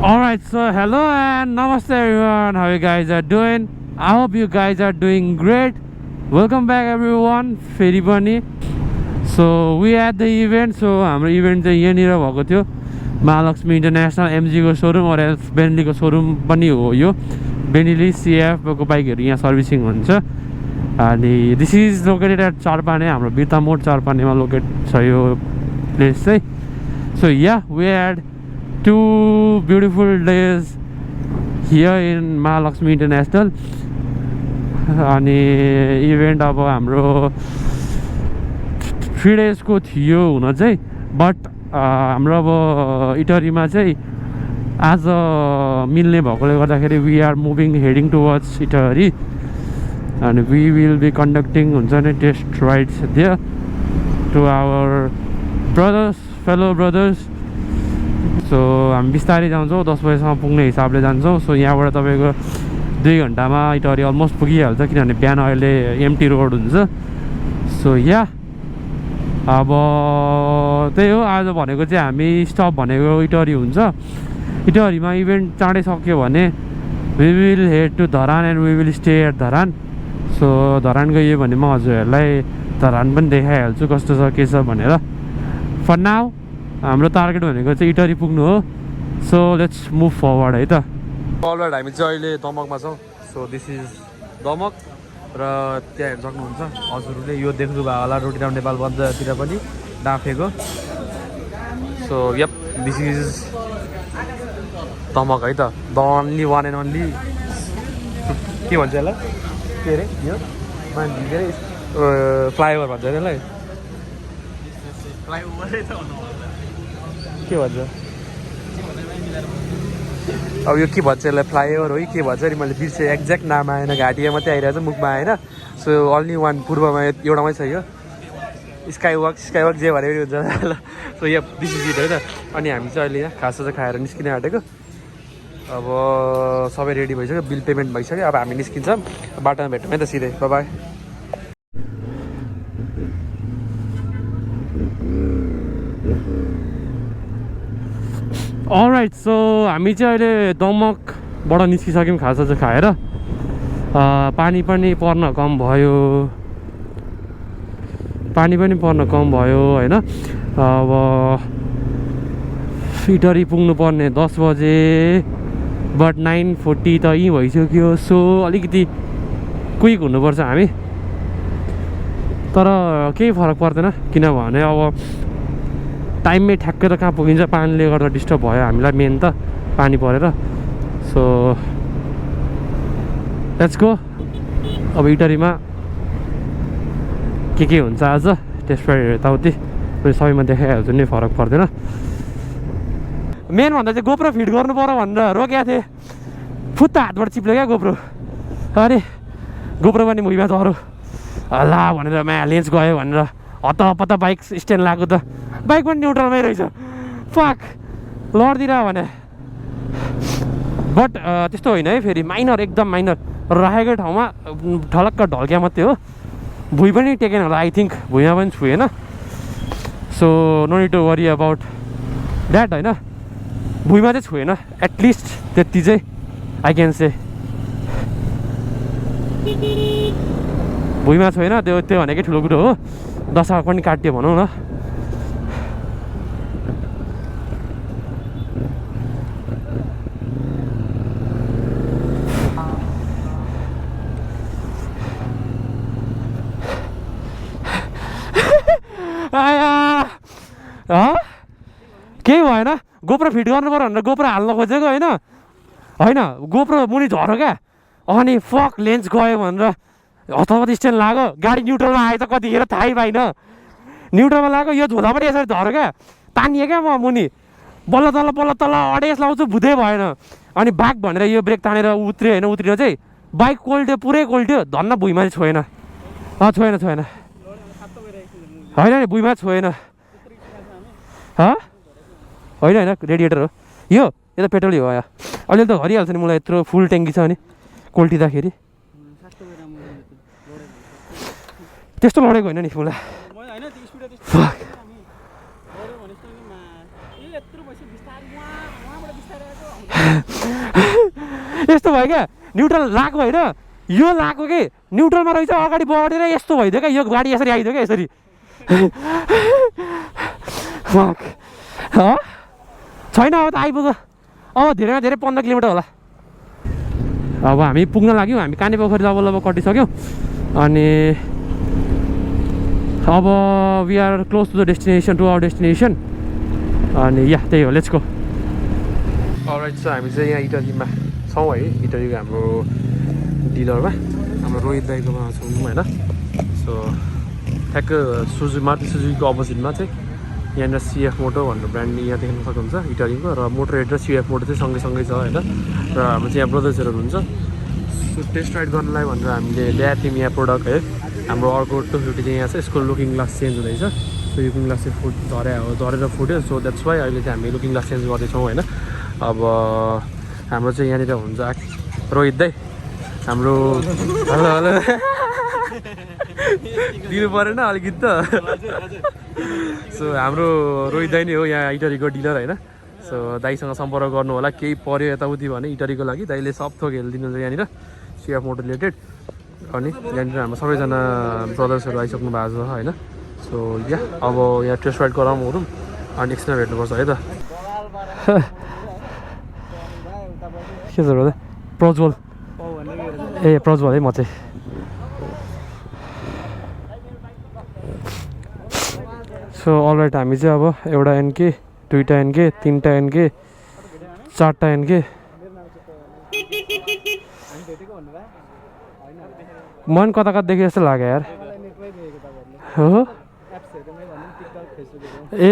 Alright, so hello and namaste everyone. How you guys are doing? I hope you guys are doing great. Welcome back everyone. Feri pani. So we at the event. So हाम्रो event चाहिँ यहाँनिर भएको थियो Mahalakshmi international MG को showroom और else Bentley को showroom पनि हो यो बेन्टली सीएफ को बाइकहरु यहाँ सर्भिसिङ हुन्छ अनि this is located at Charpane हाम्रो बिर्ता मोड चारपानेमा लोकेट छ यो प्लेस चाहिँ so yeah we had 2 beautiful days here in Mahalakshmi International अनि इभेन्ट अब हाम्रो 3 days को थियो हुन चाहिँ बट हाम्रो अब इटहरीमा चाहिँ आज मिल्ने भएकोले गर्दाखेरि we are moving heading towards Itahari and we will be conducting test rides there to our fellow brothers. So हामी बिस्तारै जान्छौँ 10 बजेसम्म पुग्ने हिसाबले जान्छौँ. सो यहाँबाट तपाईँको 2 घन्टामा इटहरी अलमोस्ट पुगिहाल्छ किनभने बिहान अहिले एम्टी रोड हुन्छ. सो या अब त्यही हो आज भनेको चाहिँ हामी स्टप भनेको इटहरी हुन्छ. इटहरीमा इभेन्ट चाँडै सक्यो भने we will head to Dharan and we will stay at Dharan. So Dharan गयो भने म हजुरहरूलाई धरान पनि देखाइहाल्छु कस्तो छ के छ भनेर. फर नाउ हाम्रो टार्गेट भनेको चाहिँ इटहरी पुग्नु हो. सो लेट्स मुभ फरवर्ड है त. अलराइट हामी चाहिँ अहिले दमकमा छौँ. सो दिस इज दमक र त्यहाँ हेर्न सक्नुहुन्छ हजुरहरूले यो देख्नुभयो होला रोटी राउन्ड नेपाल बन्धतिर पनि डाफेको. So yup this is Damak है त. The only one and only के भन्छ यसलाई के अरे यो के अरे फ्लाइओभर भन्छ अरे यसलाई के भन्छ अब यो के भन्छ यसलाई फ्लाइओभर हो कि के भन्छ अरे मैले बिर्सेँ एक्ज्याक्ट नाम आएन. घाँटीमा मात्रै आइरहेको छ मुखमा आएन. सो ओन्ली वान पूर्वमा एउटामै छ यो स्काइवक जे भने पनि हुन्छ ल. सो यो दिस इज इट है त. अनि हामी चाहिँ अहिले यहाँ खाजा खाएर निस्किन आँटेको. अब सबै रेडी भइसक्यो बिल पेमेन्ट भइसक्यो. अब हामी निस्किन्छौँ बाटोमा भेटौँ है त सिधै. By by. अलराइट सो हामी चाहिँ अहिले दमकबाट निस्किसक्यौँ खाजा चाहिँ खाएर. पानी पनि पर्न कम भयो होइन. अब इटहरी पुग्नु पर्ने 10 बजे बट 9:40 त यहीँ भइसक्यो. सो अलिकति क्विक हुनुपर्छ हामी. तर केही फरक पर्दैन किनभने अब टाइममै ठ्याक्कै त कहाँ पुगिन्छ. पानीले गर्दा डिस्टर्ब भयो हामीलाई मेन त पानी परेर. So let's go. अब इटहरीमा के हुन्छ आज टेस्ट राइड यताउति सबैमा देखाइहाल्छु नि फरक पर्दैन. मेन भन्दा चाहिँ गोप्रो फिट गर्नु पर्यो भनेर रोकेको थिएँ. फुत्ता हातबाट चिप्ल्यो क्या गोप्रो. अरे गोप्रो पनि भुइँमा झऱ्यो होला भनेर म्या लेन्स गयो भनेर हतपत्त बाइक स्ट्यान्ड लगाएको त बाइक पनि न्युट्रलमै रहेछ. फक लड्दिन भने बट त्यस्तो होइन है. फेरि माइनर एकदम माइनर राखेकै ठाउँमा ठलक्क ढल्क्या मात्रै हो. भुइँ पनि टेकेन होला आई थिङ्क. भुइँमा पनि छुएन. So no need to worry about that होइन. भुइँमा चाहिँ छुएन एटलिस्ट त्यति चाहिँ आई क्यान से. भुइँमा छोएन त्यो भनेकै ठुलो कुरो हो. दशा पनि काट्यो भनौँ न. केही भएन. गोप्रो फिट गर्नु पर्यो भनेर गोप्रो हाल्न खोजेको होइन गोप्रो मुनि झऱ्यो क्या. अनि फक लेन्स गयो भनेर हतपत स्ट्यान्ड लाग्यो. गाडी न्युट्रलमा आयो त कतिखेर थाहै पाइन. न्युट्रलमा लाग्यो यो झोला पनि यसरी झऱ्यो क्या. तानियो क्या म मुनि बल्ल तल अडेस लाउँछु भुदै भएन. अनि बाइक भनेर यो ब्रेक तानेर उत्रियो होइन. उत्रिन चाहिँ बाइक कोल्ट्यो पुरै कोल्ट्यो. धन्न भुइँमा चाहिँ छोएन. छोएन होइन नि भुइँमा छोएन. होइन रेडिएटर हो यो त पेट्रोलै हो. अहिले त हरिहाल्छ नि मलाई यत्रो फुल ट्याङ्की छ नि कोल्टिँदाखेरि. त्यस्तो लडेको होइन नि मलाई. यस्तो भयो क्या न्युट्रल लाएको होइन यो लाएको कि न्युट्रलमा रहेछ अगाडि बढेर यस्तो भइदियो क्या यो गाडी यसरी आइदियो क्या यसरी छैन अब त आइपुग्यो अब धेरैमा धेरै 15 किलोमिटर होला अब हामी पुग्न लाग्यौँ हामी काने पोखरी अब कटिसक्यौँ अनि अब we are close to the destination to our destination अनि या त्यही हो लेट्स गो अलराइट सो हामी चाहिँ यहाँ इटलीमा छौँ है इटलीको हाम्रो डिलरमा हाम्रो रोहित दाईकोमा छौँ होइन सो ठ्याक्क मारुति सुजुकीको अपोजिटमा चाहिँ यहाँनिर CFmoto भनेर ब्रान्ड यहाँ देख्न सक्नुहुन्छ इटलीको र मोटोरेड र CFmoto चाहिँ सँगै छ होइन र हाम्रो चाहिँ यहाँ ब्रदर्सहरू हुनुहुन्छ सो टेस्ट राइड गर्नलाई भनेर हामीले ल्याएको थियौँ यहाँ प्रडक्ट है हाम्रो अर्को 250 चाहिँ यहाँ छ यसको लुकिङ ग्लास चेन्ज हुँदैछ सो लुकिङ ग्लास चाहिँ झरेर फुट्यो सो द्याट्स वाइ अहिले चाहिँ हामी लुकिङ ग्लास चेन्ज गर्दैछौँ होइन अब हाम्रो चाहिँ यहाँनिर हुन्छ रोहित दाई हाम्रो हेलो हेलो दिनु परेन अलिकति त सो हाम्रो रोहित दाई नै हो यहाँ इटलीको डिलर होइन सो दाईसँग सम्पर्क गर्नु होला केही पर्यो यताउति भने इटलीको लागि दाईले सब थोक हेरिदिनुहुन्छ यहाँनिर CFmoto रिलेटेड अनि यहाँनिर हाम्रो सबैजना ब्रदर्सहरू आइसक्नु भएको छ होइन सो या अब यहाँ टेस्ट राइड गरौँ अनि एकछिन भेट्नुपर्छ है त के छ ब्रदर प्रज्वल ए प्रज्वल है म चाहिँ सो अलराइट हामी चाहिँ अब एउटा NK 2टा NK 3टा NK 4टा NK मन कता कता देखे जस्तो लाग्यो यार हो ए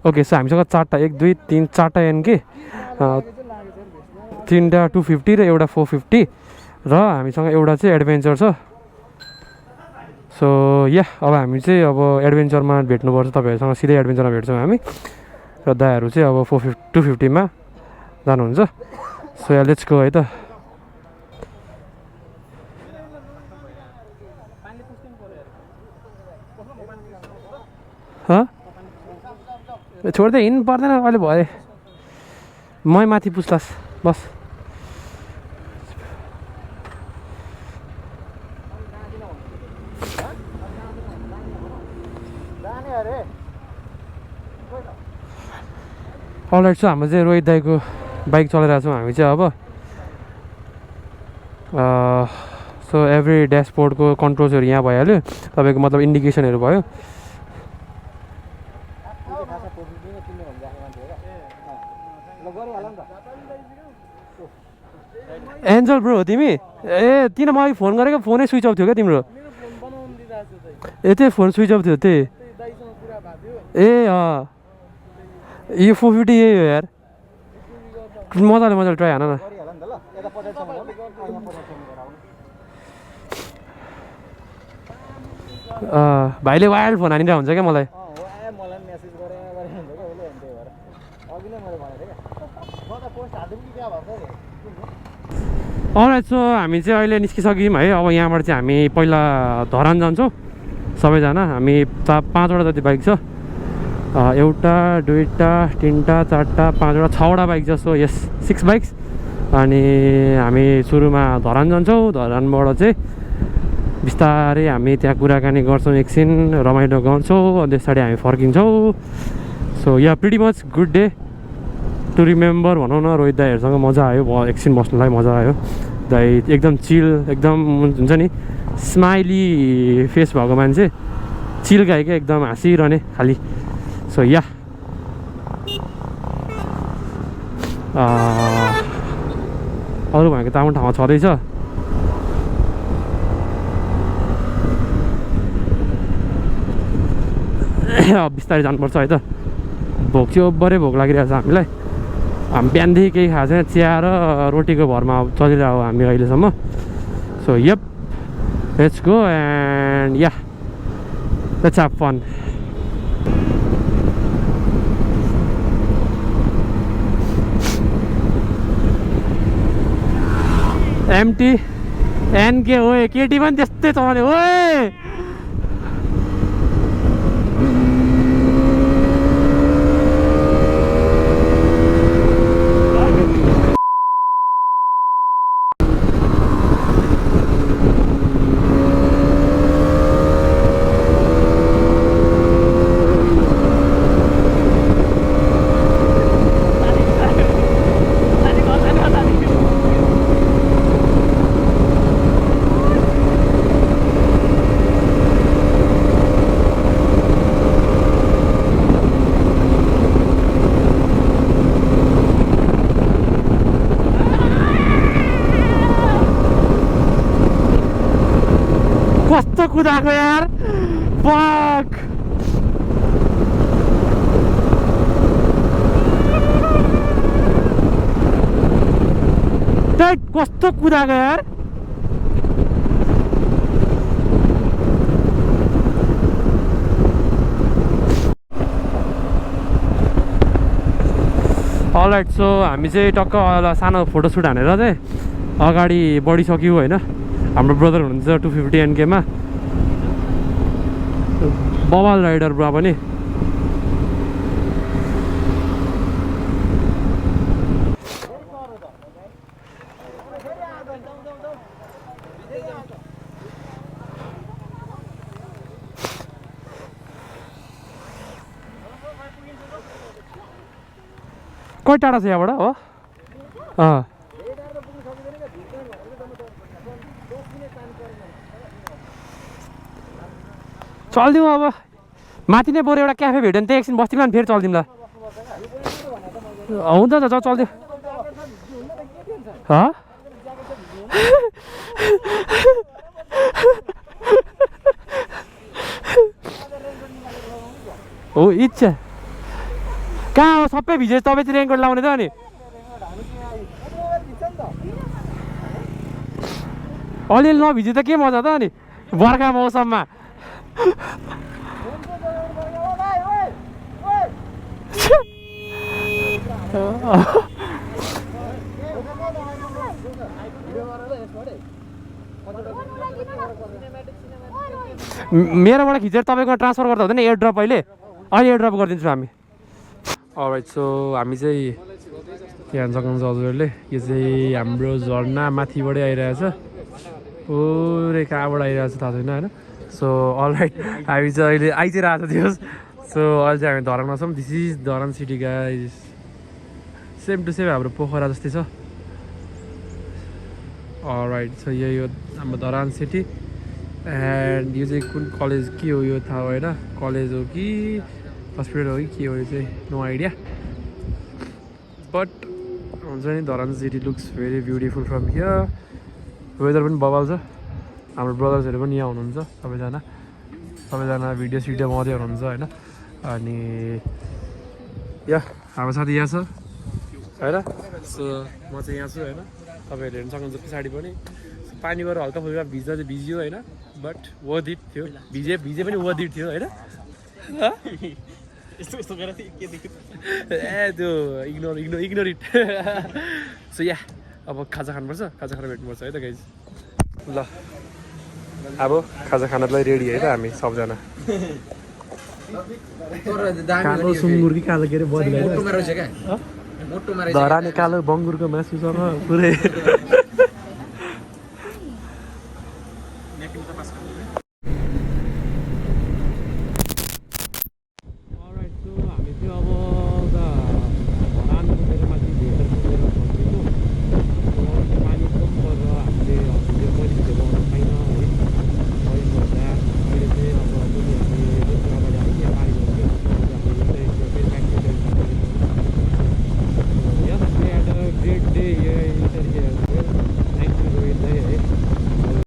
ओके सो हामीसँग 4टा 1 2 3 4टा NK 3टा 250 र एउटा 450 र हामीसँग एउटा चाहिँ एडभेन्चर छ सो या अब हामी चाहिँ अब एडभेन्चरमा भेट्नुपर्छ तपाईँहरूसँग सिधै एडभेन्चरमा भेट्छौँ हामी र दाइहरू चाहिँ अब 250मा जानुहुन्छ सो या लेट्स गो है त छोड्दै हिँड्नु पर्दैन अहिले भए मै माथि पुस्लास बस अलराइट सो हाम्रो चाहिँ रोहित दाईको बाइक चलाइरहेको छौँ हामी चाहिँ अब सो एभ्री ड्यासबोर्डको कन्ट्रोल्सहरू यहाँ भइहाल्यो तपाईँको मतलब इन्डिकेसनहरू भयो एन्जल ब्रो हो तिमी ए किन म अघि फोन गरेको फोनै स्विच अफ थियो क्या तिम्रो ए त्यही फोन स्विच अफ थियो त्यही ए यो 450 यही हो यार मजाले ट्राई हान न भाइले वाइल्ड फोन हानिरहेको हुन्छ क्या मलाई अलराइट सो हामी चाहिँ अहिले निस्किसक्यौँ है अब यहाँबाट चाहिँ हामी पहिला धरान जान्छौँ सबैजना हामी 5वटा जति बाइक छ एउटा 2टा 3टा 4टा 5वटा 6वटा बाइक छ सो यस 6 बाइक्स अनि हामी सुरुमा धरान जान्छौँ धरानबाट चाहिँ बिस्तारै हामी त्यहाँ कुराकानी गर्छौँ एकछिन रमाइलो गर्छौँ अनि त्यसपछि हामी फर्किन्छौँ so yeah pretty much good day to remember भनौँ न रोहित दाईहरूसँग मजा आयो एकछिन बस्नुलाई मजा आयो दाई एकदम चिल एकदम हुन्छ नि स्माइली फेस भएको मान्छे चिल गाई क्या एकदम हाँसिरहने खालि सो या अरू भनेको त आफ्नो ठाउँमा छँदैछ बिस्तारै जानुपर्छ है त भोक चाहिँ ओभरै भोक लागिरहेको छ हामीलाई हामी बिहानदेखि केही खाएको छैन चिया र रोटीको भरमा चलिरहेको हामी अहिलेसम्म so yup let's go and yeah let's have fun एमटी एनके ओए केटी पनि त्यस्तै चलाउने ओए कुदाएको यार फक कस्तो कुदाएको यार अलराइट सो हामी चाहिँ टक्क सानो फोटोसुट हानेर चाहिँ अगाडि बढिसक्यौँ होइन हाम्रो ब्रदर हुनुहुन्छ 250 NK मा बवाल राइडर ब्रो पनि कति टाढा छ यहाँबाट हो चल्दिउँ अब माथि नै बरु एउटा क्याफे भेट्यो भने त्यही एकछिन बस्तीमा फेरि चल्दिउँ ल हुन्छ त चल्दिउँ हो इच्छा कहाँ हो सबै भिजेस तपाईँ चाहिँ रेनकोट लाउने त अनि अलिअलि नभिजे त के मजा त अनि बर्खा मौसममा मेरोबाट खिचेर तपाईँको ट्रान्सफर गर्दा हुँदैन एयरड्रप अहिले एयरड्रप गरिदिन्छु हामी अलराइट सो हामी चाहिँ यहाँ सक्नुहुन्छ हजुरहरूले यो चाहिँ हाम्रो झर्ना माथिबाटै आइरहेछ पुरै कहाँबाट आइरहेछ थाहा छैन होइन सो अलराइट हामी चाहिँ अहिले आइ चाहिँ रहेको थियो सो अहिले चाहिँ हामी धरानमा छौँ this is Dharan city guys same to same हाम्रो पोखरा जस्तै छ अलराइट सो यही हो हाम्रो धरान सिटी एन्ड यो चाहिँ कुन कलेज के हो यो थाहा होइन कलेज हो कि हस्पिटल हो कि के हो यो चाहिँ नो आइडिया बट हुन्छ नि Dharan city looks very beautiful from here weather पनि बबाल छ हाम्रो ब्रदर्सहरू पनि यहाँ हुनुहुन्छ सबैजना भिडियो सिडियो मात्रै हुनुहुन्छ होइन अनि यहाँ हाम्रो साथी यहाँ छ होइन सो म चाहिँ यहाँ छु होइन तपाईँहरूले हेर्नु सक्नुहुन्छ पछाडि पनि पानीबाट हल्का फुल्का भिज्दा चाहिँ भिजियो होइन बट वर्थ इट थियो भिजे पनि वर्थ इट थियो होइन ए त्यो इग्नोर इट सो या अब खाजा खानुपर्छ खाजा खाना भेट्नुपर्छ है त गाइज ल अब खाजा खानालाई रेडी है त हामी सबजना कालो सुँगुर कि कालो के अरे बदले धराने कालो बङ्गुरको मासुसँग पुरै